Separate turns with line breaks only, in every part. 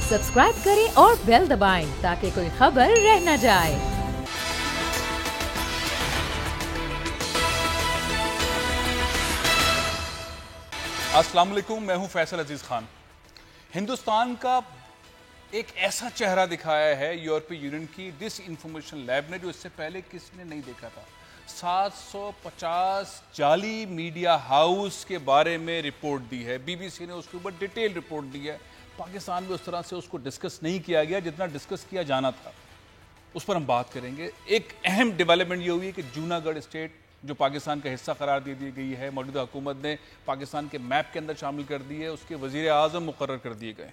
Subscribe करें और bell दबाएं ताकि कोई खबर रह न जाए।
अस्सलाम वालेकुम, मैं हूं फैसल अजीज खान। हिंदुस्तान का एक ऐसा चेहरा दिखाया है यूरोपीय यूनियन की डिस इंफॉर्मेशन लैब ने, जो इससे पहले किसी ने नहीं देखा था। 750 जाली मीडिया हाउस के बारे में रिपोर्ट दी है, बीबीसी ने उसके ऊपर डिटेल रिपोर्ट दी है। पाकिस्तान में उस तरह से उसको डिस्कस नहीं किया गया जितना डिस्कस किया जाना था। उस पर हम बात करेंगे। एक अहम डेवलपमेंट ये हुई है कि जूनागढ़ स्टेट जो पाकिस्तान का हिस्सा करार दे दी गई है, मौजूदा हुकूमत ने पाकिस्तान के मैप के अंदर शामिल कर दी है। उसके वज़ीर आज़म मुकर्रर कर दिए गए।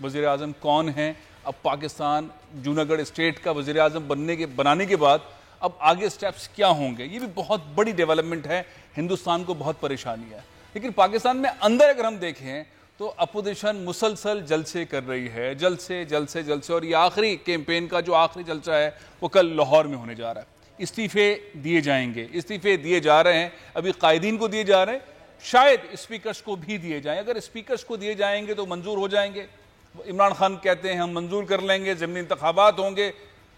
वज़ीर आज़म कौन हैं? अब पाकिस्तान जूनागढ़ स्टेट का वज़ीर आज़म बनाने के बाद अब आगे स्टेप्स क्या होंगे, ये भी बहुत बड़ी डेवलपमेंट है। हिंदुस्तान को बहुत परेशानी है। लेकिन पाकिस्तान में अंदर अगर हम देखें तो अपोजिशन मुसलसल जलसे कर रही है, जलसे। और ये आखिरी कैंपेन का जो आखिरी जलसा है वो कल लाहौर में होने जा रहा है। इस्तीफे दिए जाएंगे, इस्तीफे दिए जा रहे हैं। अभी कायदीन को दिए जा रहे हैं, शायद स्पीकर्स को भी दिए जाएं। अगर स्पीकर्स को दिए जाएंगे तो मंजूर हो जाएंगे। इमरान खान कहते हैं हम मंजूर कर लेंगे, ज़मीनी इंतखाबात होंगे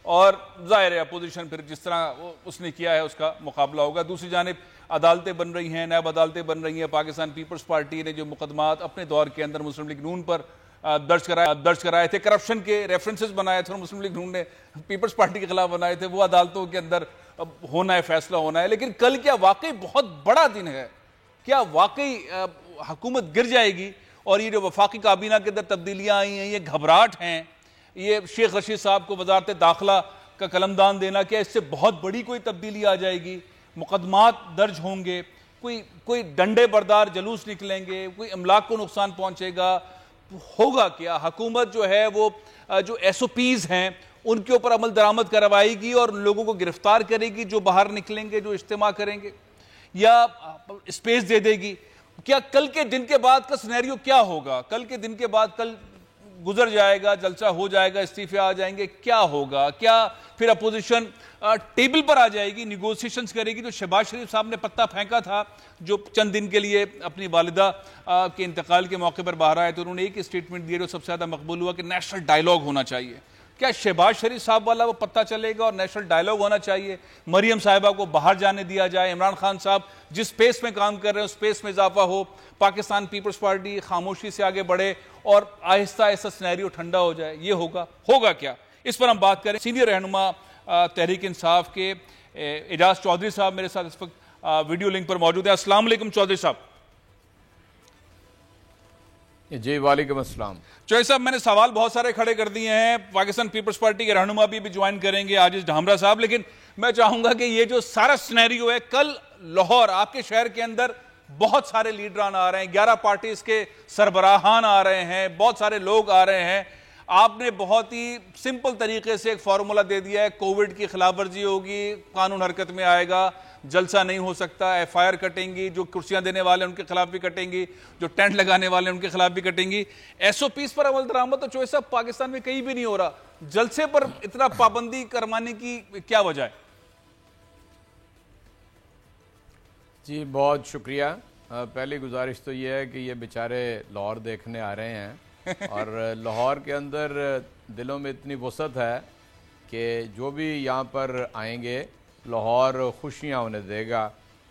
और ज़ाहिर है अपोजिशन फिर जिस तरह उसने किया है उसका मुकाबला होगा। दूसरी जानिब अदालतें बन रही हैं, नैब अदालतें बन रही हैं। पाकिस्तान पीपल्स पार्टी ने जो मुकदमात अपने दौर के अंदर मुस्लिम लीग नून पर दर्ज कराए थे, करप्शन के रेफरेंसेस बनाए थे और मुस्लिम लीग नून ने पीपल्स पार्टी के खिलाफ बनाए थे, वो अदालतों के अंदर होना है, फैसला होना है। लेकिन कल क्या वाकई बहुत बड़ा दिन है? क्या वाकई हुकूमत गिर जाएगी? और ये जो वफाकी काबीना के अंदर तब्दीलियां आई हैं, ये घबराहट हैं, ये शेख रशीद साहब को वजारत दाखिला का कलमदान देना, क्या इससे बहुत बड़ी कोई तब्दीली आ जाएगी? मुकदमात दर्ज होंगे, कोई डंडे बरदार जलूस निकलेंगे, कोई अमलाक को नुकसान पहुंचेगा, होगा क्या? हुकूमत जो है वो जो SOPs हैं उनके ऊपर अमल दरामद करवाएगी और लोगों को गिरफ्तार करेगी जो बाहर निकलेंगे, जो इज्तिमा करेंगे, या स्पेस दे देगी? क्या कल के दिन के बाद का सिनेरियो क्या होगा? कल के दिन के बाद, कल गुजर जाएगा, जलसा हो जाएगा, इस्तीफे आ जाएंगे, क्या होगा? क्या फिर अपोजिशन टेबल पर आ जाएगी, निगोशिएशंस करेगी? तो शहबाज शरीफ साहब ने पत्ता फेंका था, जो चंद दिन के लिए अपनी वालिदा के इंतकाल के मौके पर बाहर आए, तो उन्होंने एक स्टेटमेंट दिया जो सबसे ज़्यादा मकबूल हुआ कि नेशनल डायलॉग होना चाहिए। क्या शहबाज शरीफ साहब वाला वो पत्ता चलेगा और नेशनल डायलॉग होना चाहिए? मरियम साहिबा को बाहर जाने दिया जाए, इमरान खान साहब जिस स्पेस में काम कर रहे हैं उस स्पेस में इजाफा हो, पाकिस्तान पीपल्स पार्टी खामोशी से आगे बढ़े और आहिस्ता आहिस्ता सिनेरियो ठंडा हो जाए? ये होगा क्या? इस पर हम बात करें। सीनियर रहनुमा तहरीक इंसाफ के एजाज चौधरी साहब मेरे साथ इस वक्त वीडियो लिंक पर मौजूद है। अस्सलाम वालेकुम चौधरी साहब।
जी वालेकुम अस्सलाम।
चौधरी साहब, मैंने सवाल बहुत सारे खड़े कर दिए हैं। पाकिस्तान पीपल्स पार्टी के रहनुमा भी ज्वाइन करेंगे, आजिज ढामरा साहब, लेकिन मैं चाहूंगा कि ये जो सारा सिनेरियो है, कल लाहौर आपके शहर के अंदर बहुत सारे लीडरान आ रहे हैं, 11 पार्टीज के सरबराहान आ रहे हैं, बहुत सारे लोग आ रहे हैं। आपने बहुत ही सिंपल तरीके से एक फार्मूला दे दिया है, कोविड की खिलाफ वर्जी होगी, कानून हरकत में आएगा, जलसा नहीं हो सकता, FIR कटेंगी, जो कुर्सियां देने वाले उनके खिलाफ भी कटेंगी, जो टेंट लगाने वाले उनके खिलाफ भी कटेंगी। SOPs पर अमल दरामद तो चौधरी साहब पाकिस्तान में कहीं भी नहीं हो रहा। जलसे पर इतना पाबंदी करवाने की क्या वजह है?
जी बहुत शुक्रिया। पहली गुजारिश तो ये है कि ये बेचारे लाहौर देखने आ रहे हैं और लाहौर के अंदर दिलों में इतनी वसअत है कि जो भी यहाँ पर आएंगे लाहौर खुशियाँ उन्हें देगा।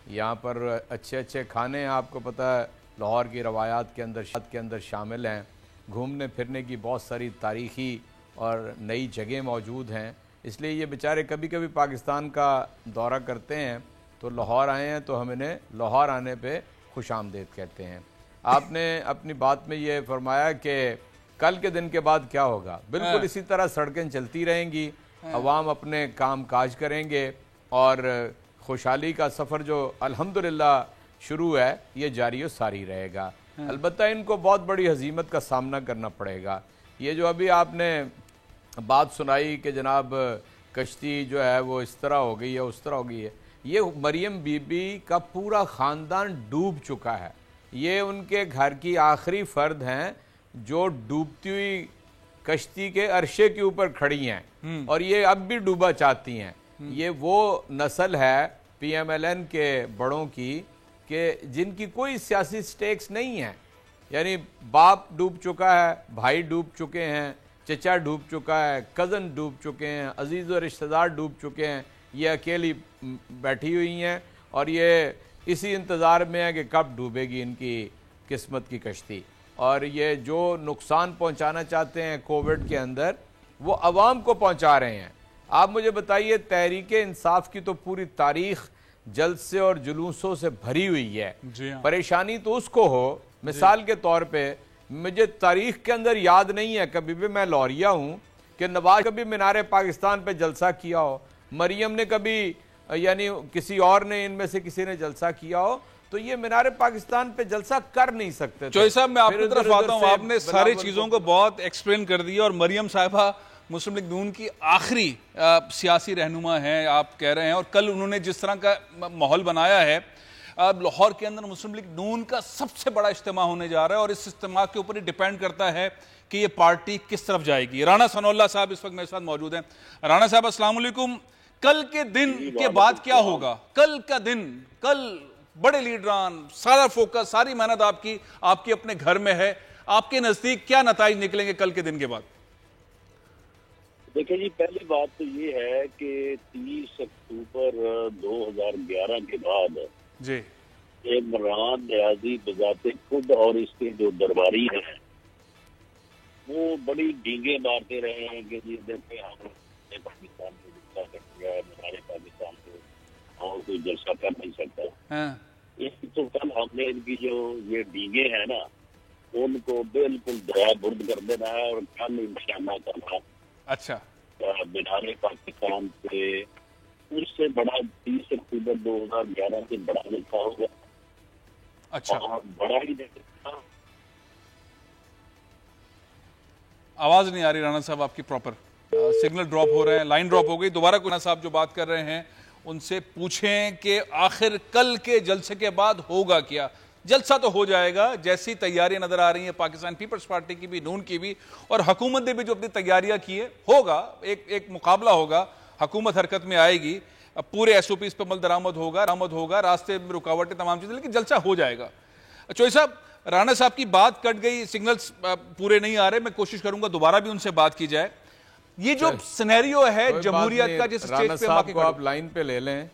यहाँ पर अच्छे अच्छे खाने, आपको पता है लाहौर की रवायात के अंदर शामिल हैं। घूमने फिरने की बहुत सारी तारीख़ी और नई जगह मौजूद हैं, इसलिए ये बेचारे कभी कभी पाकिस्तान का दौरा करते हैं तो लाहौर आए हैं, तो हम इन्हें लाहौर आने पे खुशामदीद कहते हैं। आपने अपनी बात में ये फरमाया कि कल के दिन के बाद क्या होगा। बिल्कुल इसी तरह सड़कें चलती रहेंगी, अवाम अपने काम काज करेंगे और खुशहाली का सफ़र जो अल्हम्दुलिल्लाह शुरू है ये जारी और सारी रहेगा। अलबत्ता इनको बहुत बड़ी हजीमत का सामना करना पड़ेगा। ये जो अभी आपने बात सुनाई कि जनाब कश्ती जो है वो इस तरह हो गई है, उस तरह हो गई है, ये मरियम बीबी का पूरा ख़ानदान डूब चुका है। ये उनके घर की आखिरी फ़र्द हैं जो डूबती हुई कश्ती के अरशे के ऊपर खड़ी हैं और ये अब भी डूबा चाहती हैं। ये वो नस्ल है PMLN के बड़ों की कि जिनकी कोई सियासी स्टेक्स नहीं है, यानी बाप डूब चुका है, भाई डूब चुके हैं, चचा डूब चुका है, कज़न डूब चुके हैं, अजीज़ और रिश्तेदार डूब चुके हैं, ये अकेली बैठी हुई हैं और ये इसी इंतज़ार में है कि कब डूबेगी इनकी किस्मत की कश्ती। और ये जो नुकसान पहुंचाना चाहते हैं कोविड के अंदर, वो अवाम को पहुंचा रहे हैं। आप मुझे बताइए, तहरीक इंसाफ की तो पूरी तारीख जलसे और जुलूसों से भरी हुई है। परेशानी तो उसको हो, मिसाल के तौर पे मुझे तारीख के अंदर याद नहीं है कभी भी, मैं लौरिया हूं, कि नवाज कभी मीनार पाकिस्तान पे जलसा किया हो, मरियम ने कभी यानी किसी और ने इनमें से किसी ने जलसा किया हो, तो ये मीनार पाकिस्तान पे जलसा कर नहीं सकते।
चोई साहब, मैं आपकी तरफ आता हूं, आपने सारी चीजों को बहुत एक्सप्लेन कर दिया और मरियम साहिबा मुस्लिम लीग नून की आखिरी सियासी रहनुमा हैं आप कह रहे हैं, और कल उन्होंने जिस तरह का माहौल बनाया है, लाहौर के अंदर मुस्लिम लीग नून का सबसे बड़ा इज्तिमा होने जा रहा है और इस इज्तिमा के ऊपर ही डिपेंड करता है कि ये पार्टी किस तरफ जाएगी। राना सनौल्लाह साहब इस वक्त मेरे साथ मौजूद हैं। राना साहब अस्सलाम वालेकुम। कल के दिन के बाद क्या होगा? कल का दिन, कल बड़े लीडरान, सारा फोकस, सारी मेहनत आपकी अपने घर में है, आपके नजदीक क्या नताइज निकलेंगे कल के दिन के बाद?
देखिए जी, पहली बात तो ये है कि 30 अक्टूबर 2011 के बाद
जी
इमरान न्याजी बजाते खुद और इसके जो दरबारी हैं वो बड़ी डींगे मारते रहे हैं कि जी देखिए हमने पाकिस्तान को जलसा कर दिया है, हमारे पाकिस्तान को और कोई जलसा कर नहीं सकता। इसकी तो कल हमने इनकी जो ये डींगे हैं ना, उनको बिल्कुल दया बुर्द कर देना है और कल इंशाअल्लाह ताला
अच्छा
मीनार पाकिस्तान पे उससे बड़ा 30 अक्टूबर 2011 से बड़ा जलसा होगा।
अच्छा,
और बड़ा ही जलसा।
आवाज नहीं आ रही राणा साहब आपकी प्रॉपर, सिग्नल ड्रॉप हो रहे हैं, लाइन ड्रॉप हो गई। दोबारा राणा साहब जो बात कर रहे हैं उनसे पूछें कि आखिर कल के जलसे के बाद होगा क्या? जलसा तो हो जाएगा, जैसी तैयारियां नजर आ रही हैं पाकिस्तान पीपल्स पार्टी की भी, नून की भी, और हुकूमत ने भी जो अपनी तैयारियां की है, होगा एक मुकाबला होगा, हुकूमत हरकत में आएगी, पूरे SOPs पर अमल दरामद होगा, रास्ते में रुकावटें, तमाम चीजें, लेकिन जलसा हो जाएगा। चोई साहब, राणा साहब की बात कट गई, सिग्नल्स पूरे नहीं आ रहे, मैं कोशिश करूंगा दोबारा भी उनसे बात की जाए। ये जो सिनेरियो है जमहूरियत का, जिस स्टेज पे
आप लाइन पे ले लें,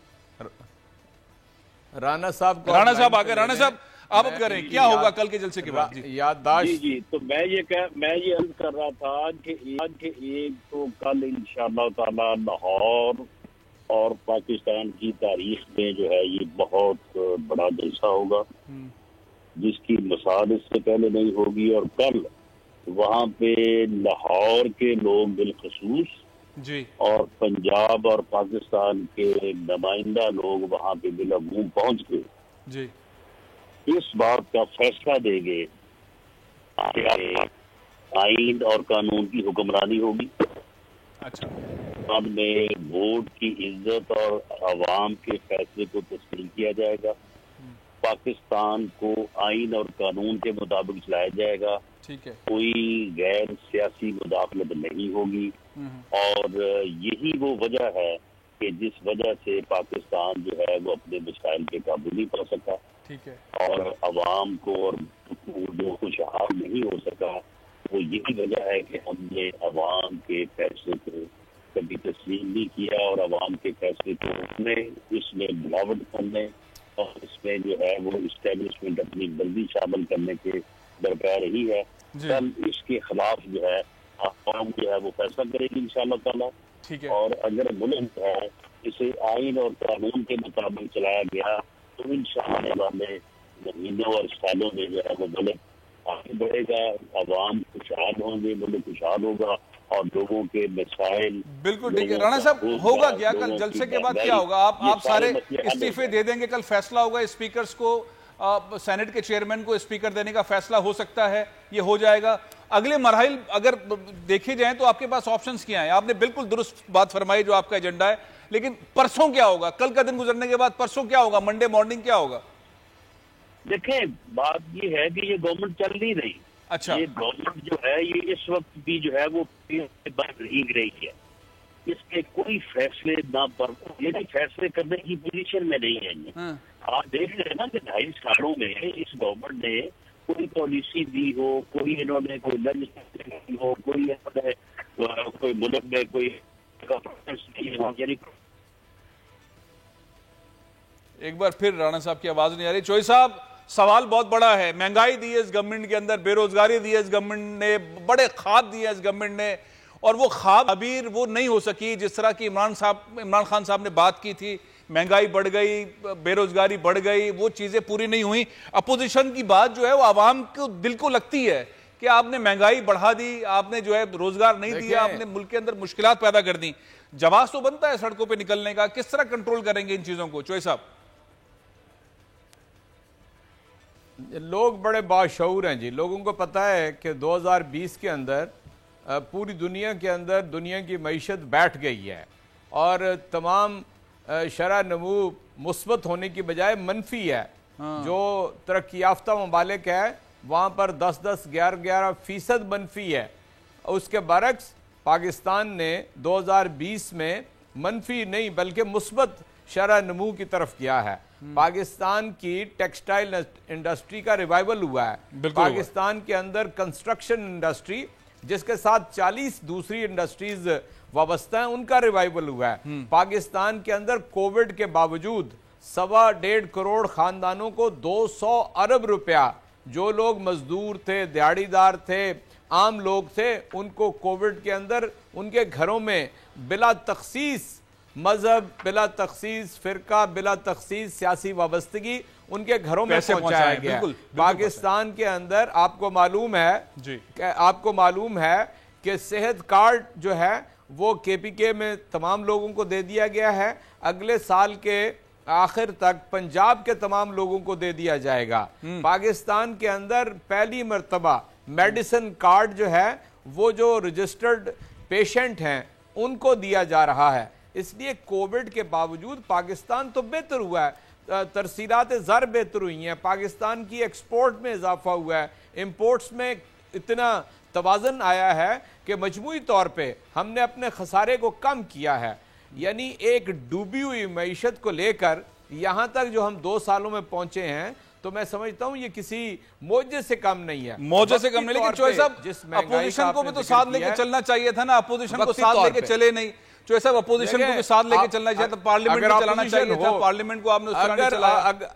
राणा साहब
आ गए। राणा साहब आप अब करें, क्या होगा कल के जलसे के बाद?
याददाश्त
जी, तो मैं ये अर्ज कर रहा था कि एक तो कल इंशाअल्लाह ताला लाहौर और पाकिस्तान की तारीख में जो है ये बहुत बड़ा जलसा होगा, जिसकी मिसाल इससे पहले नहीं होगी। और कल वहाँ पे लाहौर के लोग बिलखसूस
जी
और पंजाब और पाकिस्तान के नुमाइंदा लोग वहाँ पे बिलअमूम पहुँच के
जी
इस बात का फैसला देंगे, आइन और कानून की हुक्मरानी होगी।
अच्छा,
बाद में वोट की इज्जत और अवाम के फैसले को तस्लीम किया जाएगा, पाकिस्तान को आइन और कानून के मुताबिक चलाया जाएगा,
ठीक है,
कोई गैर सियासी मुदाखलत नहीं होगी। और यही वो वजह है कि जिस वजह से पाकिस्तान जो है वो अपने मसाइल के काबू नहीं पा सका,
ठीक है,
और अवाम को और जो खुशहाल नहीं हो सका, वो यही वजह है कि हमने अवाम के फैसले को कभी तस्लीम नहीं किया और अवाम के फैसले को रोकने, इसमें मिलावट करने और इसमें जो है वो इस्टेब्लिशमेंट अपनी वर्दी शामिल करने के दरकार रही है। कल इसके खिलाफ जो है अवाम जो है वो फैसला करेगी इंशाअल्लाह ताला।
ठीक है,
और अगर मुल्क है इसे आइन और कानून के मुताबिक चलाया गया तो इंशाअल्लाह आने वाले महीनों और सालों में जो है वो मुल्क आगे बढ़ेगा, अवाम खुशहाल होंगे, मुल्क खुशहाल होगा और लोगों के मसाइल।
बिल्कुल ठीक है। राणा साहब, होगा क्या कल जलसे के बाद? क्या होगा? आप सारे इस्तीफे दे देंगे, कल फैसला होगा, स्पीकर्स को, सेनेट के चेयरमैन को स्पीकर देने का फैसला हो सकता है, ये हो जाएगा। अगले मरहल अगर देखे जाएं तो आपके पास ऑप्शंस क्या हैं? आपने बिल्कुल दुरुस्त बात फरमाई जो आपका एजेंडा है, लेकिन परसों क्या होगा? कल का दिन गुजरने के बाद परसों क्या होगा? मंडे मॉर्निंग क्या होगा?
देखें, बात ये है कि ये गवर्नमेंट चल नहीं रही।
अच्छा,
ये गवर्नमेंट जो है ये इस वक्त भी जो है वो बन रही है, इसके कोई फैसले ना पर ये फैसले करने की पोजीशन में नहीं है। आप देख रहे हैं ना कि 2.5 सालों में इस गवर्नमेंट ने कोई पॉलिसी दी हो, कोई इन्होंने कोई लेजिस्लेशन की हो, कोई इन्होंने कोई मुल्क में कोई यानी।
एक बार फिर राणा साहब की आवाज नहीं आ रही। चोई साहब, सवाल बहुत बड़ा है। महंगाई दी है इस गवर्नमेंट के अंदर, बेरोजगारी दी है इस गवर्नमेंट ने, बड़े ख्वाब दिए इस गवर्नमेंट ने, और वो ख्वाब अबीर वो नहीं हो सकी जिस तरह की इमरान खान साहब ने बात की थी। महंगाई बढ़ गई, बेरोजगारी बढ़ गई, वो चीजें पूरी नहीं हुई। अपोजिशन की बात जो है वो आवाम को दिल को लगती है कि आपने महंगाई बढ़ा दी, आपने जो है रोजगार नहीं दिया, आपने मुल्क के अंदर मुश्किलात पैदा कर दी। जवाब तो बनता है सड़कों पे निकलने का, किस तरह कंट्रोल करेंगे इन चीजों को? चोई साहब,
लोग बड़े बाशऊर हैं जी। लोगों को पता है कि 2020 के अंदर पूरी दुनिया के अंदर दुनिया की मईशत बैठ गई है और तमाम शरह नमू मुस्बत होने की बजाय मनफी है। जो तरक्की याफ्ता ममालिक है वहाँ पर 10-10, 11-11% मनफी है। उसके बरक्स पाकिस्तान ने 2020 में मनफी नहीं बल्कि मुस्बत शरह नमू की तरफ किया है। पाकिस्तान की टेक्सटाइल इंडस्ट्री का रिवाइवल हुआ है। पाकिस्तान के अंदर कंस्ट्रक्शन इंडस्ट्री जिसके साथ 40 दूसरी इंडस्ट्रीज वाबस्ता है उनका रिवाइवल हुआ है। पाकिस्तान के अंदर कोविड के बावजूद 1.25 करोड़ खानदानों को 200 अरब रुपया, जो लोग मजदूर थे, दिहाड़ीदार थे, आम लोग थे, उनको कोविड के अंदर उनके घरों में बिला तखसीस मजहब, बिला तखसीस फिरका, बिला तखसीस सियासी वाबस्तगी उनके घरों में पहुंचाया गया। पाकिस्तान के अंदर आपको मालूम है कि सेहत कार्ड जो है वो केपीके में तमाम लोगों को दे दिया गया है। अगले साल के आखिर तक पंजाब के तमाम लोगों को दे दिया जाएगा। पाकिस्तान के अंदर पहली मर्तबा मेडिसिन कार्ड जो है वो जो रजिस्टर्ड पेशेंट हैं उनको दिया जा रहा है। इसलिए कोविड के बावजूद पाकिस्तान तो बेहतर हुआ है, तरसीलात ज़र बेहतर हुई हैं, पाकिस्तान की एक्सपोर्ट में इजाफा हुआ है, इंपोर्ट्स में इतना तवाज़न आया है कि मजमूई तौर पे हमने अपने खसारे को कम किया है। यानी एक डूबी हुई मईशत को लेकर यहाँ तक जो हम 2 सालों में पहुंचे हैं, तो मैं समझता हूँ ये किसी मौजे से कम नहीं है।
मौजे से कम नहीं, लेकिन चोई साहब अपोजिशन को भी तो साथ लेके चलना चाहिए था ना। अपोजिशन को साथ लेके चले नहीं। चोई साहब, अपोजिशन को भी साथ लेके चलना चाहिए था, पार्लियामेंट में चलाना चाहिए था। पार्लियामेंट को आपने उस तरह नहीं चलाया।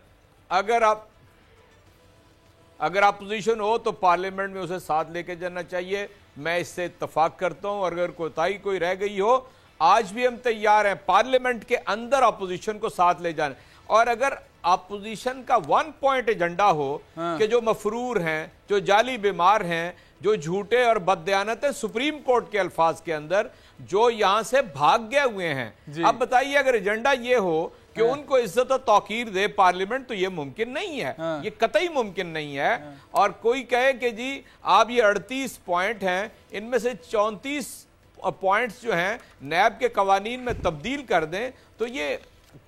अगर अपोजिशन हो तो पार्लियामेंट में उसे साथ लेके जाना चाहिए। मैं इससे इत्तफाक करता हूं। अगर कोताही कोई रह गई हो, आज भी हम तैयार हैं पार्लियामेंट के अंदर अपोजिशन को साथ ले जाने। और अगर अपोजिशन का 1 पॉइंट एजेंडा हो कि जो मफरूर हैं, जो जाली बीमार हैं, जो झूठे और बददयानत हैं सुप्रीम कोर्ट के अल्फाज के अंदर, जो यहां से भाग गए हुए हैं, अब बताइए अगर एजेंडा ये हो कि उनको इज्जत और तौकीर दे पार्लियामेंट, तो ये मुमकिन नहीं है। ये कतई मुमकिन नहीं है। और कोई कहे कि जी आप ये 38 पॉइंट हैं, इनमें से 34 पॉइंट्स जो हैं नैब के कवानीन में तब्दील कर दें, तो ये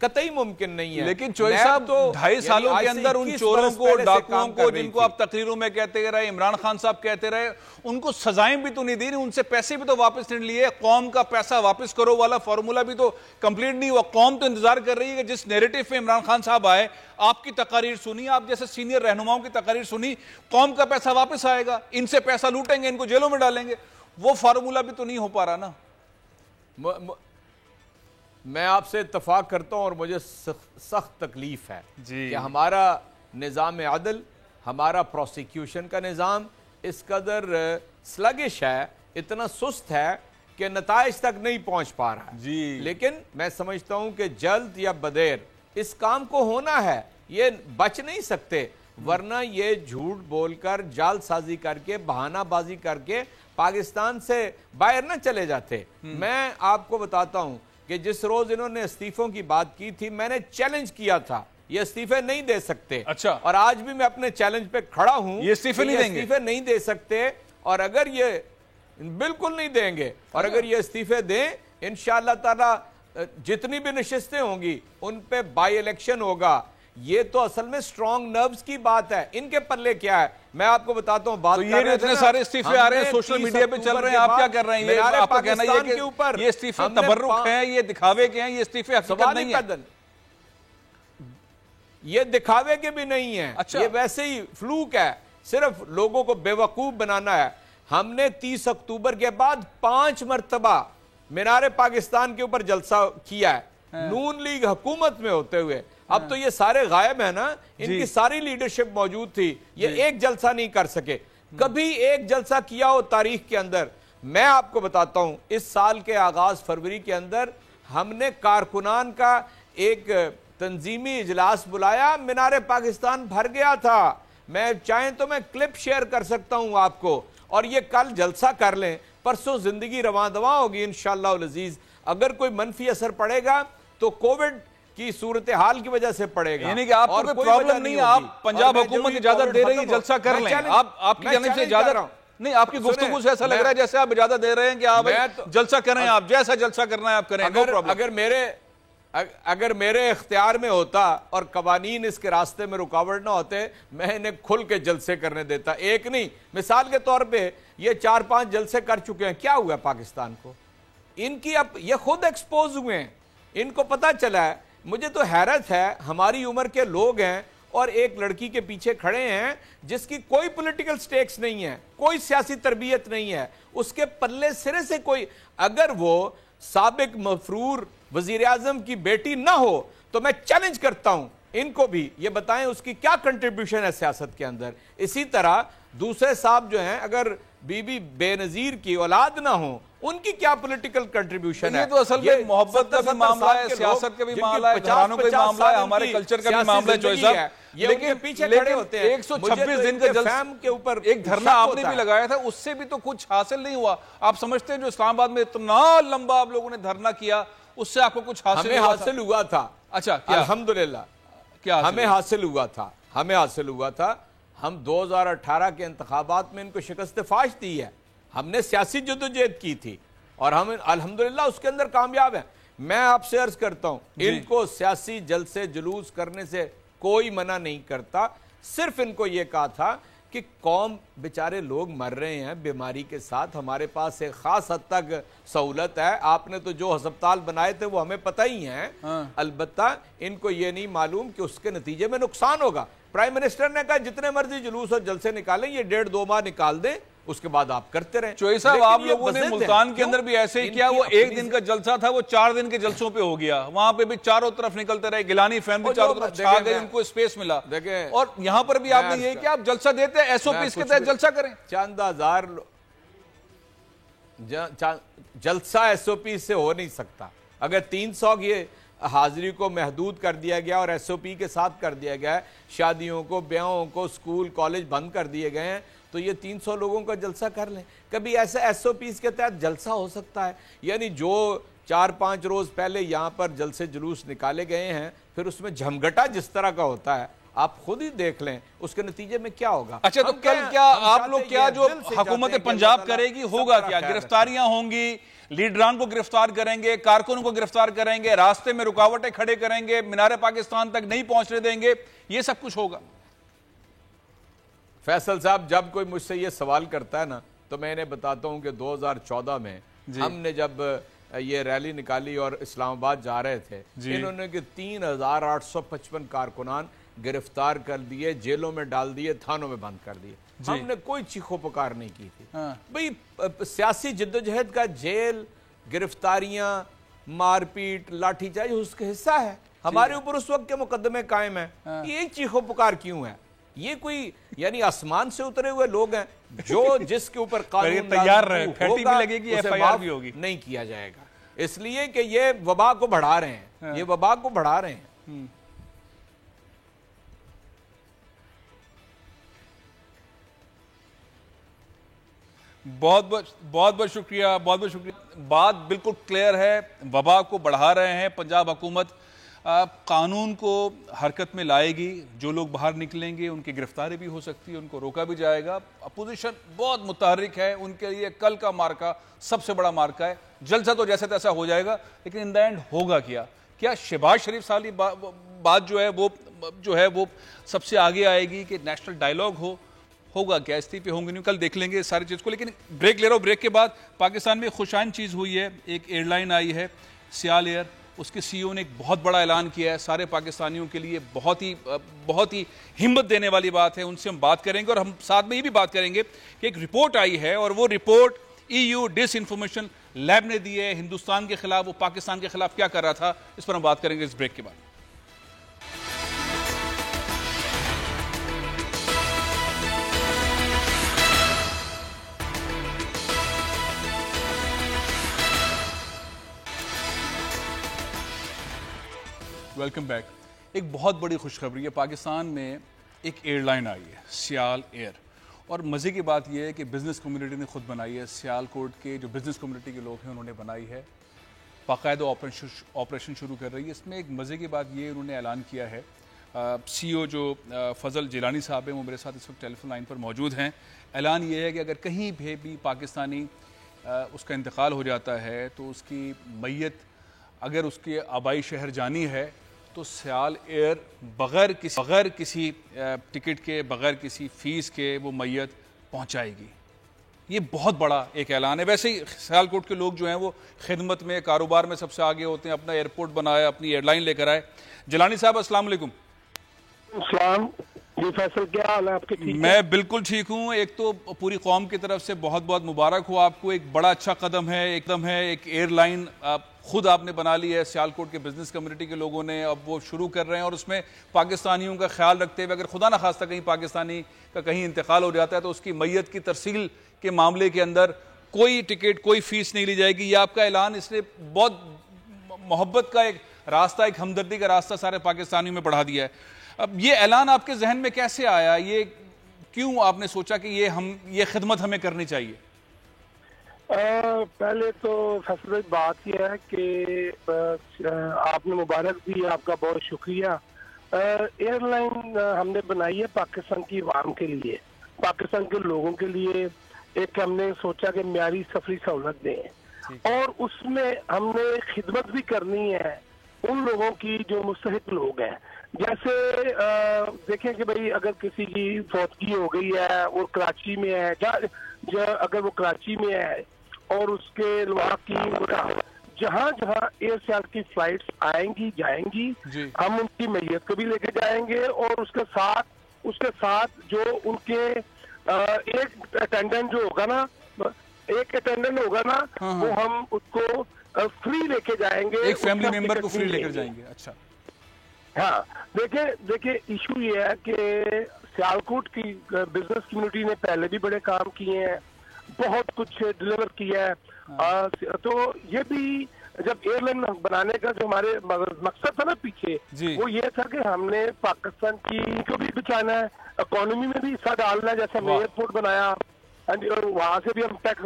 कतई मुमकिन नहीं है। लेकिन चोई साहब तो 2.5 सालों के अंदर उन चोरों को, डाकुओं को, जिनको आप तकरीरों में कहते रहे, इमरान खान साहब कहते रहे, उनको सजाएं भी तो नहीं दी, उनसे पैसे भी तो वापस नहीं लिए। कौम का पैसा वापस करो वाला फॉर्मूला भी तो कंप्लीट नहीं हुआ। कौम तो इंतजार कर रही है कि जिस नैरेटिव पे इमरान खान साहब आए, आपकी तकारीर सुनी, आप जैसे सीनियर रहनुमाओं की तकारीर सुनी, कौम का पैसा वापस आएगा, इनसे पैसा लूटेंगे, इनको जेलों में डालेंगे। वो फार्मूला भी तो नहीं हो पा रहा ना।
मैं आपसे इत्तफाक करता हूं और मुझे सख्त तकलीफ है कि हमारा निज़ाम अदल, हमारा प्रोसिक्यूशन का निज़ाम इस कदर स्लगिश है, इतना सुस्त है कि नताइज तक नहीं पहुंच पा रहा जी। लेकिन मैं समझता हूं कि जल्द या बदेर इस काम को होना है, ये बच नहीं सकते। वरना ये झूठ बोलकर, जालसाजी करके, बहानाबाजी करके पाकिस्तान से बाहर न चले जाते। मैं आपको बताता हूं कि जिस रोज इन्होंने इस्तीफों की बात की थी, मैंने चैलेंज किया था ये इस्तीफे नहीं दे सकते।
अच्छा।
और आज भी मैं अपने चैलेंज पे खड़ा हूं,
ये इस्तीफे
नहीं दे सकते। और अगर ये बिल्कुल नहीं देंगे, और अगर ये इस्तीफे दें, इंशाअल्लाह ताला जितनी भी नशिस्तें होंगी उन पे बाई इलेक्शन होगा। ये तो असल में स्ट्रॉन्ग नर्व्स की बात है। इनके पल्ले क्या है मैं आपको बताता हूँ। बात
तो ये इतने सारे इस्तीफे आ रहे हैं, सोशल मीडिया पे चल रहे हैं, आप क्या कर रहे हैं? ये आपका कहना है कि ये इस्तीफे तबर्रुक हैं, ये दिखावे के हैं, ये इस्तीफे हकीकत नहीं है।
ये दिखावे के भी नहीं है।
अच्छा।
ये वैसे ही फ्लूक है सिर्फ लोगों को बेवकूफ बनाना है। हमने 30 अक्टूबर के बाद 5 मरतबा मीनार पाकिस्तान के ऊपर जलसा किया है, नून लीग हुकूमत में होते हुए। अब तो ये सारे गायब है ना, इनकी सारी लीडरशिप मौजूद थी, ये एक जलसा नहीं कर सके। कभी एक जलसा किया हो तारीख के अंदर? मैं आपको बताता हूं, इस साल के आगाज फरवरी के अंदर हमने कारकुनान का एक तंजीमी इजलास बुलाया, मीनार पाकिस्तान भर गया था। मैं चाहें तो मैं क्लिप शेयर कर सकता हूं आपको, और ये कल जलसा कर लें, परसों जिंदगी रवां दवा होगी इंशाअल्लाह अज़ीज। अगर कोई मनफी असर पड़ेगा तो कोविड की सूरत हाल की वजह से पड़ेगा,
यानी कि आपको कोई प्रॉब्लम नहीं है, आप पंजाब हुकूमत इजाजत दे रही है, जलसा कर लें। आप आपकी जानिब से इजाजत नहीं, आपकी गुफ्तगू से ऐसा लग रहा है जैसे आप इजाजत दे रहे हैं कि आप जलसा करें, आप जैसा जलसा करना है आप करें।
अगर मेरे इख्तियार में होता और कवानीन इसके रास्ते में रुकावट ना होते, मैं इन्हें खुल के जलसे करने देता। एक नहीं, मिसाल के तौर पे ये 4-5 जलसे कर चुके हैं। क्या हुआ पाकिस्तान को? इनकी अब ये खुद एक्सपोज हुए हैं, इनको पता चला है। मुझे तो हैरत है, हमारी उम्र के लोग हैं और एक लड़की के पीछे खड़े हैं जिसकी कोई पॉलिटिकल स्टेक्स नहीं है, कोई सियासी तरबियत नहीं है, उसके पल्ले सिरे से कोई, अगर वो साबिक मफरूर वजीर आजम की बेटी ना हो तो मैं चैलेंज करता हूं इनको भी ये बताएं उसकी क्या कंट्रीब्यूशन है सियासत के अंदर। इसी तरह दूसरे साहब जो हैं, अगर बीबी बेनजीर की औलाद ना हो, उनकी क्या पॉलिटिकल कंट्रीब्यूशन है?
तो असल में मोहब्बत का भी मामला है, सियासत का भी मामला है, घरानों का भी मामला है, हमारे कल्चर का भी मामला है। जो
लेकिन पीछे खड़े होते हैं।
126 दिन का जलसा के ऊपर एक धरना आपने भी लगाया था, उससे भी तो कुछ हासिल नहीं हुआ। आप समझते हैं जो इस्लामाबाद में इतना लंबा आप लोगों ने धरना किया, उससे आपको कुछ
हासिल हुआ था? अच्छा, अल्हम्दुलिल्लाह क्या हमें हासिल हुआ था? हमें हासिल हुआ था, हम 2018 के इंतखाबात में इनको शिकस्त फाश दी है। हमने सियासी जद्दोजहद की थी और हम अल्हम्दुलिल्लाह उसके अंदर कामयाब हैं। मैं आपसे अर्ज करता हूं, इनको सियासी जलसे जुलूस करने से कोई मना नहीं करता। सिर्फ इनको यह कहा था कि कौम बेचारे लोग मर रहे हैं बीमारी के साथ, हमारे पास एक खास हद तक सहूलत है। आपने तो जो अस्पताल बनाए थे वो हमें पता ही है। अलबत्ता इनको ये नहीं मालूम कि उसके नतीजे में नुकसान होगा। प्राइम मिनिस्टर ने कहा जितने मर्जी जुलूस और जलसे निकालें, ये 1.5-2 माह निकाल दें, उसके बाद आप करते रहे।
चोई साहब, आप लोगों ने मुल्तान के अंदर भी ऐसे ही किया। वो 1 दिन का जलसा था, वो 4 दिन के जलसों पे हो गया। वहां पे भी चारों तरफ निकलते रहे, गिलानी फैमिली चारों तरफ छा गए, उनको स्पेस मिला। और यहां पर भी आपने यही किया, आप जलसा देते हैं, SOP के तहत जलसा करें।
चंद हजार जलसा SOP से हो नहीं सकता। अगर 300 की हाजिरी को महदूद कर दिया गया और SOP के साथ कर दिया गया है, शादियों को, ब्याहों को, स्कूल कॉलेज बंद कर दिए गए हैं, तो ये 300 लोगों का जलसा कर लें। कभी ऐसा SOP के तहत जलसा हो सकता है? यानी जो 4-5 रोज पहले यहाँ पर जलसे जुलूस निकाले गए हैं, फिर उसमें झमघटा जिस तरह का होता है, आप खुद ही देख लें उसके नतीजे में क्या होगा।
अच्छा, तो कल क्या आप लोग क्या जो हुकूमत पंजाब करेगी होगा क्या? गिरफ्तारियां होंगी, लीडरान को गिरफ्तार करेंगे, कारकुनों को गिरफ्तार करेंगे, रास्ते में रुकावटें खड़े करेंगे, मीनार पाकिस्तान तक नहीं पहुंचने देंगे, ये सब कुछ होगा।
फैसल साहब, जब कोई मुझसे ये सवाल करता है ना, तो मैं इन्हें बताता हूं कि 2014 में हमने जब ये रैली निकाली और इस्लामाबाद जा रहे थे, इन्होंने 3855 कारकुनान गिरफ्तार कर दिए, जेलों में डाल दिए, थानों में बंद कर दिए। हमने कोई चीखो पुकार नहीं की थी। भाई सियासी जिद्दोजहद का जेल, गिरफ्तारियां, मारपीट, लाठीचार्ज उसका हिस्सा है। हमारे ऊपर उस वक्त के मुकदमे कायम है, ये चीखो पुकार क्यों है? ये कोई यानी आसमान से उतरे हुए लोग हैं जो जिसके ऊपर कानून
तैयार रहे, फैटी भी लगेगी, FIR भी होगी,
नहीं किया जाएगा, इसलिए कि ये वबा को बढ़ा रहे हैं। ये वबा को बढ़ा रहे हैं।
बहुत बहुत शुक्रिया, बहुत बहुत शुक्रिया। बात बिल्कुल क्लियर है, वबा को बढ़ा रहे हैं। पंजाब हुकूमत कानून को हरकत में लाएगी, जो लोग बाहर निकलेंगे उनकी गिरफ्तारी भी हो सकती है, उनको रोका भी जाएगा। अपोजिशन बहुत मुतहर्रिक है, उनके लिए कल का मार्का सबसे बड़ा मार्का है। जलसा तो जैसे तैसा हो जाएगा, लेकिन इन द एंड होगा क्या? क्या शहबाज शरीफ साली बात जो है वो सबसे आगे आएगी कि नेशनल डायलॉग होगा क्या? इस्तीफे होंगे नहीं, कल देख लेंगे सारी चीज़ को। लेकिन ब्रेक ले रहा हूँ, ब्रेक के बाद पाकिस्तान में खुशाइन चीज़ हुई है। एक एयरलाइन आई है, सियाल एयर, उसके सीईओ ने एक बहुत बड़ा ऐलान किया है, सारे पाकिस्तानियों के लिए बहुत ही हिम्मत देने वाली बात है। उनसे हम बात करेंगे और हम साथ में ये भी बात करेंगे कि एक रिपोर्ट आई है और वो report EU disinformation lab ने दी है हिंदुस्तान के खिलाफ, वो पाकिस्तान के खिलाफ क्या कर रहा था, इस पर हम बात करेंगे इस ब्रेक के बाद। Welcome back. एक बहुत बड़ी खुशखबरी है, पाकिस्तान में एक एयरलाइन आई है सियाल एयर, और मज़े की बात यह है कि बिज़नेस कम्युनिटी ने खुद बनाई है। सियालकोट के जो बिज़नेस कम्युनिटी के लोग हैं उन्होंने बनाई है, बाकायदा ऑपरेशन शुरू कर रही है। इसमें एक मज़े की बात ये उन्होंने ऐलान किया है, सीईओ जो फजल जिलानी साहब हैं वो मेरे साथ इस वक्त टेलीफोन लाइन पर मौजूद हैं। ऐलान ये है कि अगर कहीं भी पाकिस्तानी उसका इंतकाल हो जाता है तो उसकी मैयत अगर उसके आबाई शहर जानी है तो सियाल एयर बग़ैर किसी टिकट के, बग़ैर किसी फ़ीस के वो मैयत पहुंचाएगी। ये बहुत बड़ा एक ऐलान है। वैसे ही सियालकोट के लोग जो हैं वो खिदमत में, कारोबार में सबसे आगे होते हैं, अपना एयरपोर्ट बनाया, अपनी एयरलाइन लेकर आए। जिलानी साहब अस्सलाम वालेकुम।
जी फैसल, क्या हाल है आपके? ठीक
मैं बिल्कुल ठीक हूँ। एक तो पूरी कौम की तरफ से बहुत बहुत मुबारक हो आपको, एक बड़ा अच्छा कदम है, एकदम है। एक एयरलाइन खुद आपने बना ली है, सियालकोट के बिजनेस कम्युनिटी के लोगों ने अब वो शुरू कर रहे हैं, और उसमें पाकिस्तानियों का ख्याल रखते हुए अगर खुदा ना खास्ता कहीं पाकिस्तानी का कहीं इंतकाल हो जाता है तो उसकी मैयत की तरसील के मामले के अंदर कोई टिकट, कोई फीस नहीं ली जाएगी। ये आपका ऐलान, इसने बहुत मोहब्बत का एक रास्ता, एक हमदर्दी का रास्ता सारे पाकिस्तानियों में बढ़ा दिया है। अब ये ऐलान आपके जहन में कैसे आया? ये क्यों आपने सोचा कि ये खिदमत हमें करनी चाहिए?
पहले तो फैसल बात यह है कि आपने मुबारक दी, आपका बहुत शुक्रिया। एयरलाइन हमने बनाई है पाकिस्तान की आवाम के लिए, पाकिस्तान के लोगों के लिए। एक हमने सोचा कि म्यारी सफरी सहूलत दें, और उसमें हमने खिदमत भी करनी है उन लोगों की जो मुस्तहिक लोग हैं। जैसे देखें कि भाई अगर किसी की फौतगी हो गई है, वो कराची में है, अगर वो कराची में है और उसके लवाकी जहाँ जहाँ एयर सियाल की फ्लाइट्स आएंगी जाएंगी, हम उनकी मैयत को भी लेके जाएंगे, और उसके साथ जो उनके एक अटेंडेंट जो होगा ना, वो हम उसको फ्री लेके जाएंगे,
एक फैमिली मेंबर को फ्री लेकर जाएंगे। अच्छा,
हाँ। देखिए इशू ये है कि सियालकोट की बिजनेस कम्युनिटी ने पहले भी बड़े काम किए हैं, बहुत कुछ डिलीवर किया है। तो ये भी जब एयरलाइन बनाने का जो हमारे मकसद था ना पीछे, वो ये था कि हमने पाकिस्तान की को भी बचाना है, इकोनॉमी में भी हिस्सा डालना है। जैसे हमने एयरपोर्ट बनाया, और वहाँ से भी हम टैक्स,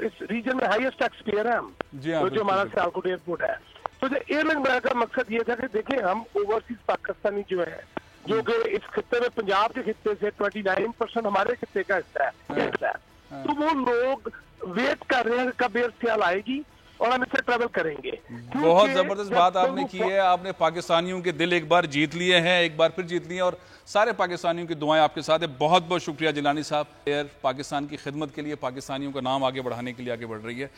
इस रीजन में हाईएस्ट टैक्स पेयर है हम, तो जो हमारा सियालकोट एयरपोर्ट है। तो जो एयरलाइन बनाने का मकसद ये था कि देखिए हम ओवरसीज पाकिस्तानी जो है, जो कि इस खित्ते में पंजाब के खित्ते से 29% हमारे खित्ते का हिस्सा है, तो वो लोग वेट कर रहे हैं कब एयर सियाल आएगी और हम इससे ट्रैवल करेंगे।
बहुत जबरदस्त बात आपने की है। आपने पाकिस्तानियों के दिल एक बार जीत लिए हैं, एक बार फिर जीत लिए, और सारे पाकिस्तानियों की दुआएं आपके साथ है। बहुत बहुत शुक्रिया जिलानी साहब। एयर पाकिस्तान की खिदमत के लिए, पाकिस्तानियों का नाम आगे बढ़ाने के लिए आगे बढ़ रही है।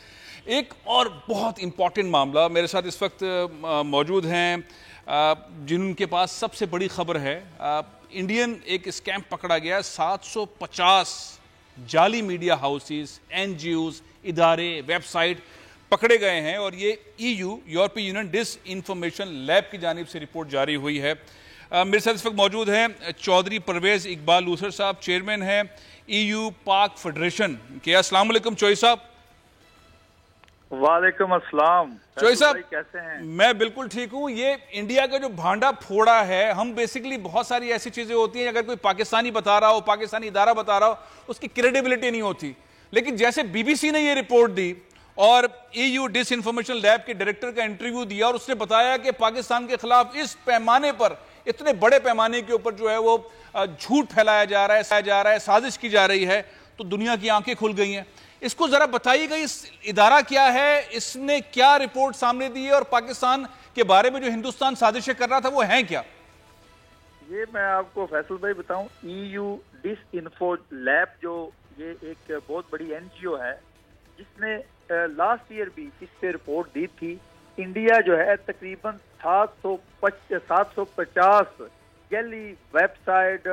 एक और बहुत इंपॉर्टेंट मामला, मेरे साथ इस वक्त मौजूद हैं जिनके पास सबसे बड़ी खबर है। इंडियन एक स्कैम पकड़ा गया, 750 जाली मीडिया हाउसेस, NGOs, इदारे, वेबसाइट पकड़े गए हैं, और ये EU यूरोपीय यूनियन डिस इंफॉर्मेशन लैब की जानिब से रिपोर्ट जारी हुई है। मेरे साथ इस वक्त मौजूद हैं चौधरी परवेज इकबाल लूथर साहब, चेयरमैन हैं EU पाक फेडरेशन के। अस्सलाम वालेकुम चौधरी साहब।
वालेकुम अस्सलाम।
चौधरी साहब
कैसे हैं?
मैं बिल्कुल ठीक हूँ। ये इंडिया का जो भांडा फोड़ा है, हम बेसिकली बहुत सारी ऐसी चीजें होती हैं, अगर कोई पाकिस्तानी बता रहा हो, पाकिस्तानी इदारा बता रहा हो, उसकी क्रेडिबिलिटी नहीं होती। लेकिन जैसे BBC ने ये रिपोर्ट दी और EU डिस इंफॉर्मेशन लैब के डायरेक्टर का इंटरव्यू दिया, और उसने बताया कि पाकिस्तान के खिलाफ इस पैमाने पर, इतने बड़े पैमाने के ऊपर जो है वो झूठ फैलाया जा रहा है, साजिश की जा रही है, तो दुनिया की आंखें खुल गई हैं। इसको जरा बताइएगा, इस इदारा क्या है, इसने क्या रिपोर्ट सामने दी है, और पाकिस्तान के बारे में जो हिंदुस्तान साजिशें कर रहा था वो हैं क्या?
ये मैं आपको फैसल भाई बताऊं, EU डिस इन्फो लैब जो ये एक बहुत बड़ी NGO है, जिसने लास्ट ईयर भी इस पे रिपोर्ट दी थी, इंडिया जो है तकरीबन 750 गैली वेबसाइट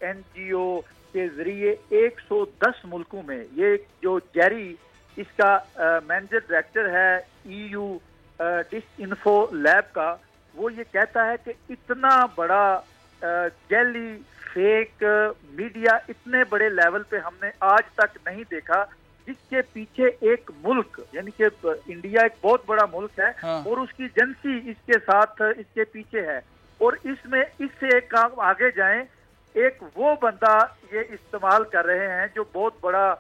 NGO के जरिए 110 मुल्कों में, ये जो जेरी इसका मैनेजर डायरेक्टर है EU डिसइंफो लैब का, वो ये कहता है कि इतना बड़ा गैली फेक मीडिया इतने बड़े लेवल पे हमने आज तक नहीं देखा, जिसके पीछे एक मुल्क यानी कि इंडिया एक बहुत बड़ा मुल्क है और उसकी एजेंसी इसके साथ इसके पीछे है। और इसमें इससे एक काम आगे जाएं, एक वो बंदा ये इस्तेमाल कर रहे हैं जो बहुत बड़ा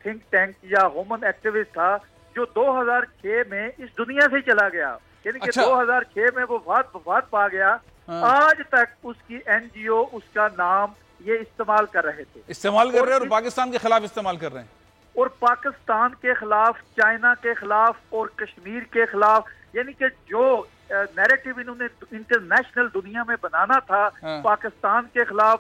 थिंक टैंक या ह्यूमन एक्टिविस्ट था, जो 2006 में इस दुनिया से चला गया, यानी कि 2006 में वो वफात पा गया। आज तक उसकी NGO उसका नाम ये इस्तेमाल कर रहे थे,
इस्तेमाल कर रहे हैं और पाकिस्तान के खिलाफ इस्तेमाल कर रहे हैं,
और पाकिस्तान के खिलाफ, चाइना के खिलाफ और कश्मीर के खिलाफ, यानी कि जो नैरेटिव इन्होंने इंटरनेशनल दुनिया में बनाना था पाकिस्तान के खिलाफ,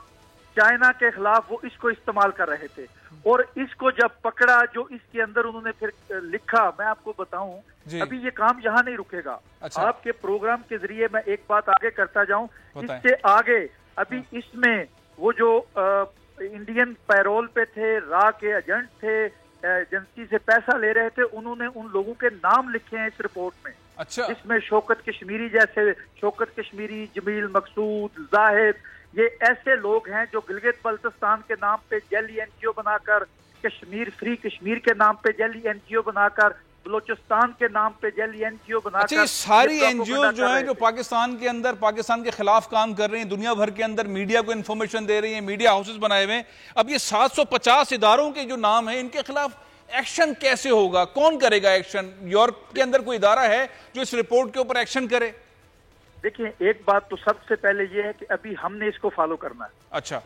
चाइना के खिलाफ, वो इसको इस्तेमाल कर रहे थे। और इसको जब पकड़ा, जो इसके अंदर उन्होंने फिर लिखा, मैं आपको बताऊं अभी ये काम यहाँ नहीं रुकेगा। आपके प्रोग्राम के जरिए मैं एक बात आगे करता जाऊं, इससे आगे अभी इसमें वो जो इंडियन पैरोल पे थे, रा के एजेंट थे, एजेंसी से पैसा ले रहे थे, उन्होंने उन लोगों के नाम लिखे हैं इस रिपोर्ट में। इसमें शौकत कश्मीरी जैसे, शौकत कश्मीरी, जमील मकसूद, जाहिद, ये ऐसे लोग हैं जो गिलगित बल्तिस्तान के नाम पे जैली NGO बनाकर, कश्मीर फ्री कश्मीर के नाम पे जैली NGO बनाकर, बलोचिस्तान के नाम पे जैली NGO बनाकर,
ये सारी NGO जो है जो पाकिस्तान के अंदर पाकिस्तान के खिलाफ काम कर रही हैं, दुनिया भर के अंदर मीडिया को इन्फॉर्मेशन दे रही हैं, मीडिया हाउसेस बनाए हुए हैं। अब ये 750 इदारों के जो नाम है, इनके खिलाफ एक्शन कैसे होगा? कौन करेगा एक्शन? यूरोप के अंदर कोई इदारा है जो इस रिपोर्ट के ऊपर एक्शन करे?
देखिए, एक बात तो सबसे पहले ये है कि अभी हमने इसको फॉलो करना है।
अच्छा,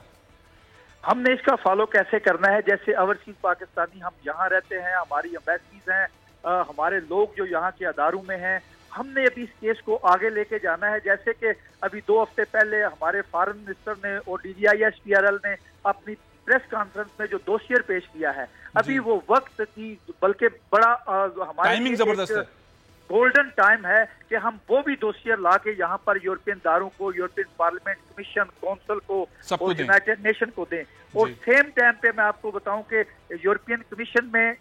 हमने इसका फॉलो कैसे करना है? जैसे ओवरसीज पाकिस्तानी हम यहाँ रहते हैं, हमारी एम्बेसीज हैं, हमारे लोग जो यहाँ के अदारों में हैं, हमने अभी इस केस को आगे लेके जाना है। जैसे कि अभी 2 हफ्ते पहले हमारे फॉरेन मिनिस्टर ने और DGI SPRL ने अपनी प्रेस कॉन्फ्रेंस में जो दोसियर पेश किया है, अभी वो वक्त की बल्कि बड़ा हमारे
टाइमिंग जबरदस्त है,
गोल्डन टाइम है कि हम वो भी दोसियर ला के यहाँ पर यूरोपियन दारों को, यूरोपियन पार्लियामेंट, कमीशन, काउंसिल को और यूनाइटेड नेशन को दें। और सेम टाइम पे मैं आपको बताऊं कि यूरोपियन कमीशन में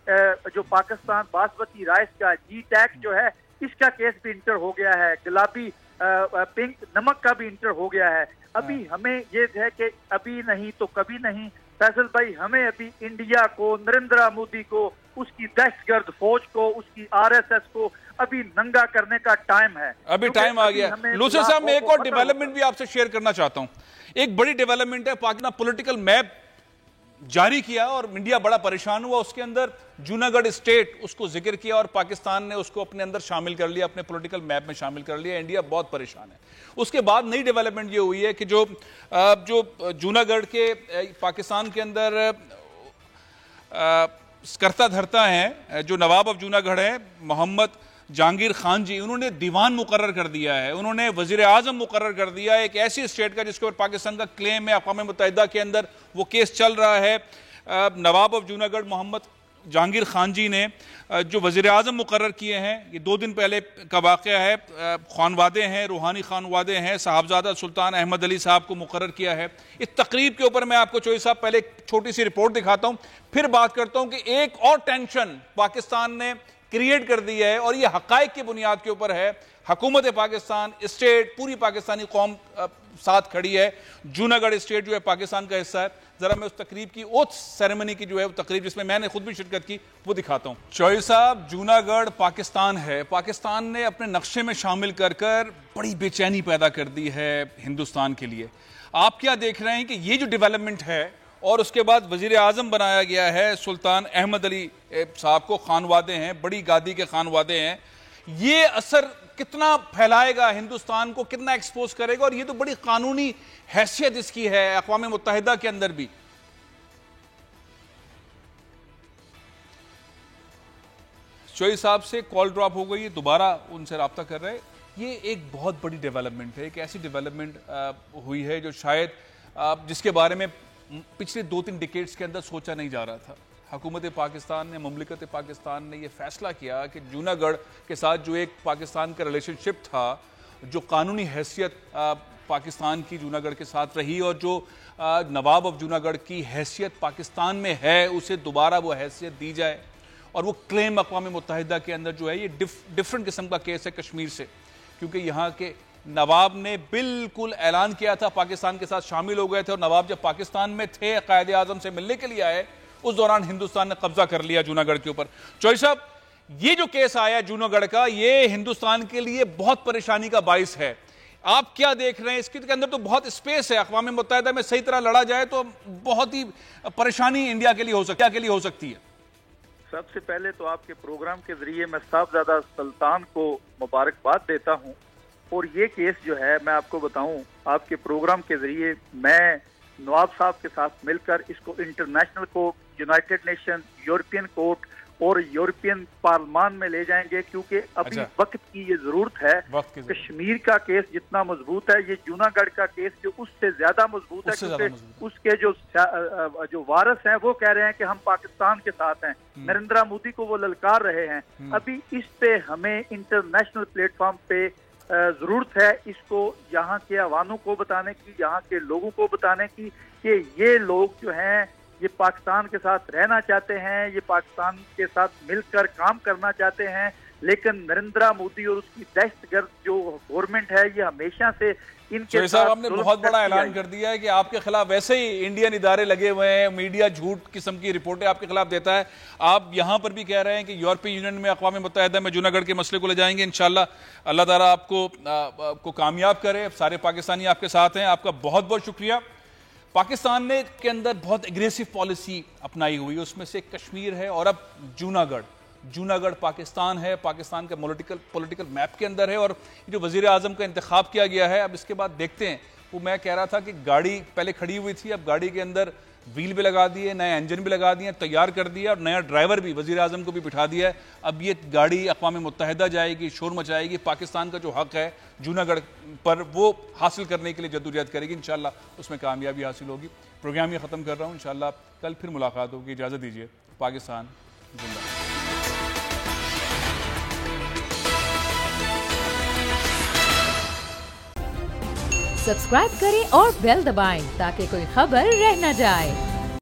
जो पाकिस्तान बासमती राइस का GTAC जो है, इसका केस भी इंटर हो गया है, गुलाबी पिंक नमक का भी इंटर हो गया है। अभी हमें ये है कि अभी नहीं तो कभी नहीं, फैसल भाई, हमें अभी इंडिया को, नरेंद्र मोदी को, उसकी दहशतगर्द फौज को, उसकी RSS को अभी नंगा करने का टाइम है।
अभी टाइम आ गया। लूसर साहब, मैं एक और डेवलपमेंट भी आपसे शेयर करना चाहता हूं। एक बड़ी डेवलपमेंट है, पाकिस्तान पॉलिटिकल मैप जारी किया और इंडिया बड़ा परेशान हुआ। उसके अंदर जूनागढ़ स्टेट उसको जिक्र किया और पाकिस्तान ने उसको अपने अंदर शामिल कर लिया, अपने पॉलिटिकल मैप में शामिल कर लिया। इंडिया बहुत परेशान है। उसके बाद नई डेवलपमेंट ये हुई है कि जो जूनागढ़ के पाकिस्तान के अंदर करता धरता हैं, जो नवाब ऑफ जूनागढ़ है मोहम्मद जहांगीर खान जी, उन्होंने दीवान मुकर्रर कर दिया है, उन्होंने वजीर आजम मुकर्रर कर दिया है एक ऐसी स्टेट का जिसके ऊपर पाकिस्तान का क्लेम है, अक़वाम मुत्तहिदा के अंदर वो केस चल रहा है। नवाब ऑफ जूनागढ़ मोहम्मद जहांगीर खान जी ने जो वजीर आजम मुकर्रर किए हैं, ये 2 दिन पहले का वाक़या है, खानवादे हैं, रूहानी खानवादे हैं, साहबजादा सुल्तान अहमद अली साहब को मुकर्रर किया है। इस तकरीब के ऊपर मैं आपको चौधरी साहब पहले एक छोटी सी रिपोर्ट दिखाता हूं, फिर बात करता हूं कि एक और टेंशन पाकिस्तान ने क्रिएट कर दी है और ये हकायक की बुनियाद के ऊपर है। हुकूमत पाकिस्तान, स्टेट, पूरी पाकिस्तानी कौम साथ खड़ी है। जूनागढ़ स्टेट जो है पाकिस्तान का हिस्सा है। जरा मैं उस तकरीब की, ओथ सेरेमनी की जो है वो तकरीब जिसमें मैंने खुद भी शिरकत की, वो दिखाता हूं। चौधरी साहब, जूनागढ़ पाकिस्तान है, पाकिस्तान ने अपने नक्शे में शामिल कर कर बड़ी बेचैनी पैदा कर दी है हिंदुस्तान के लिए। आप क्या देख रहे हैं कि ये जो डेवलपमेंट है और उसके बाद वजीर आजम बनाया गया है सुल्तान अहमद अली साहब को, खानवादे हैं, बड़ी गादी के खानवादे हैं, ये असर कितना फैलाएगा हिंदुस्तान को, कितना एक्सपोज करेगा? और ये तो बड़ी कानूनी हैसियत इसकी है अक़वाम मुत्तहिदा के अंदर भी। चौधरी साहब से कॉल ड्रॉप हो गई है, दोबारा उनसे रब्ता कर रहे हैं। ये एक बहुत बड़ी डेवलपमेंट है, एक ऐसी डेवलपमेंट हुई है जो शायद जिसके बारे में पिछले 2-3 डिकेड्स के अंदर सोचा नहीं जा रहा था। हुकूमत पाकिस्तान ने, मुमलिकत पाकिस्तान ने ये फैसला किया कि जूनागढ़ के साथ जो एक पाकिस्तान का रिलेशनशिप था, जो कानूनी हैसियत पाकिस्तान की जूनागढ़ के साथ रही और जो नवाब ऑफ जूनागढ़ की हैसियत पाकिस्तान में है, उसे दोबारा वो हैसियत दी जाए। और वो क्लेम अक़वाम मुत्तहिदा के अंदर जो है, ये डिफरेंट किस्म का केस है कश्मीर से, क्योंकि यहाँ के नवाब ने बिल्कुल ऐलान किया था, पाकिस्तान के साथ शामिल हो गए थे, और नवाब जब पाकिस्तान में थे, कायद आज़म से मिलने के लिए आए, उस दौरान हिंदुस्तान ने कब्जा कर लिया जूनागढ़ के ऊपर। चौधरी साहब, ये जो केस आया जूनागढ़ का, ये हिंदुस्तान के लिए बहुत परेशानी का बाइस है। आप क्या देख रहे हैं? इसके अंदर तो बहुत स्पेस है, अक़वाम मुत्तहिदा में सही तरह लड़ा जाए तो बहुत ही परेशानी इंडिया के लिए हो सकती है।
सबसे पहले तो आपके प्रोग्राम के जरिए मैं साहबजादा सुल्तान को मुबारकबाद देता हूं, और ये केस जो है, मैं आपको बताऊं, आपके प्रोग्राम के जरिए मैं नवाब साहब के साथ मिलकर इसको international court, United nation, European court और यूरोपियन पार्लियामान में ले जाएंगे, क्योंकि अभी वक्त की ये जरूरत है। कश्मीर का केस जितना मजबूत है, ये जूनागढ़ का केस जो उससे ज्यादा मजबूत है, क्योंकि उसके जो वारिस हैं वो कह रहे हैं कि हम पाकिस्तान के साथ हैं, नरेंद्र मोदी को वो ललकार रहे हैं। अभी इस पे हमें इंटरनेशनल प्लेटफॉर्म पे जरूरत है इसको यहाँ के अवानों को बताने की, यहाँ के लोगों को बताने की कि ये लोग जो हैं ये पाकिस्तान के साथ रहना चाहते हैं, ये पाकिस्तान के साथ मिलकर काम करना चाहते हैं, लेकिन नरेंद्र मोदी और उसकी दहशतगर्द जो गवर्नमेंट है ये हमेशा से इनके साथ। आपने
बहुत बड़ा ऐलान कर दिया है कि आपके खिलाफ वैसे ही इंडियन इदारे लगे हुए हैं, मीडिया झूठ किस्म की रिपोर्टें आपके खिलाफ देता है। आप यहां पर भी कह रहे हैं कि यूरोपीय यूनियन में, अक़वाम मुत्तहिदा में जूनागढ़ के मसले को ले जाएंगे। इंशाल्लाह अल्लाह ताला आपको कामयाब करे। सारे पाकिस्तानी आपके साथ हैं, आपका बहुत बहुत शुक्रिया। पाकिस्तान ने के अंदर बहुत एग्रेसिव पॉलिसी अपनाई हुई, उसमें से कश्मीर है और अब जूनागढ़ पाकिस्तान है, पाकिस्तान का पॉलिटिकल मैप के अंदर है। और जो वज़ीर आज़म का इंतखाब किया गया है, अब इसके बाद देखते हैं। वो मैं कह रहा था कि गाड़ी पहले खड़ी हुई थी, अब गाड़ी के अंदर व्हील भी लगा दिए, नया इंजन भी लगा दिए, तैयार कर दिया, और नया ड्राइवर भी वज़ीर आज़म को भी बिठा दिया है। अब ये गाड़ी अक़वाम मुत्तहिदा जाएगी, शोर मचाएगी, पाकिस्तान का जो हक़ है जूनागढ़ पर वो हासिल करने के लिए जद्दोजहद करेगी। इंशाल्लाह उसमें कामयाबी हासिल होगी। प्रोग्राम ये ख़त्म कर रहा हूँ, इंशाल्लाह कल फिर मुलाकात होगी। इजाज़त दीजिए। पाकिस्तान जिंदाबाद।
सब्सक्राइब करें और बेल दबाएं ताकि कोई खबर रह न जाए।